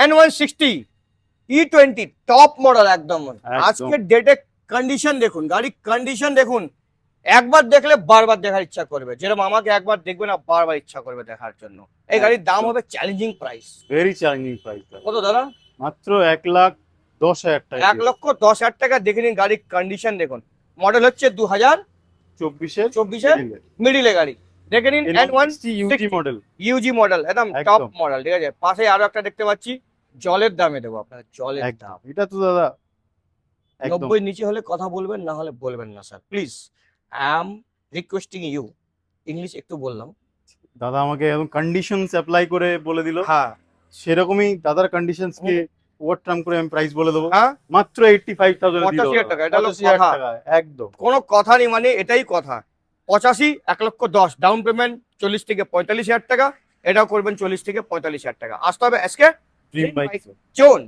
N160 E20 top model একদম। আজকের ডেটে কন্ডিশন দেখুন, গাড়ির কন্ডিশন দেখুন, একবার দেখলে বারবার দেখার ইচ্ছা করবে, যেরকম আমাকে একবার দেখবে না বারবার ইচ্ছা করবে দেখার জন্য। এই গাড়ির দাম হবে challenging price. Very challenging price. কত দাদা? মাত্র 1,10,000 টাকা। 1,10,000 টাকা। দেখে নিন গাড়ির কন্ডিশন দেখুন। মডেল হচ্ছে 2024 মিডিলে গাড়ি। দেখে নিন N160 Yuji model. Yuji model, একদম টপ মডেল। ঠিক আছে, পাশে আরো একটা দেখতে পাচ্ছি, জলের দামে দেবো আপনার, জলের দাম। এটা তো দাদা 90 নিচে হলে কথা বলবেন, না হলে বলবেন না sir, please. I am requesting you. English একটু বললাম। দাদা আমাকে একদম কন্ডিশনস অ্যাপ্লাই করে বলে দিল। হ্যাঁ, সেরকমই দাদার কন্ডিশনস কে ওভারটার্ম করে আমি প্রাইস বলে দেবো। হ্যাঁ, মাত্র 85,000 85,000 টাকা। এটা হলো কথা, একদম কোনো কথা নেই, মানে এটাই কথা। 85, 1,10,000 ডাউন পেমেন্ট, 40 থেকে 45,000 টাকা। এটাও করবেন 40 থেকে 45,000 টাকা। আসতে হবে আজকে ড্রিম বাইক। চোন।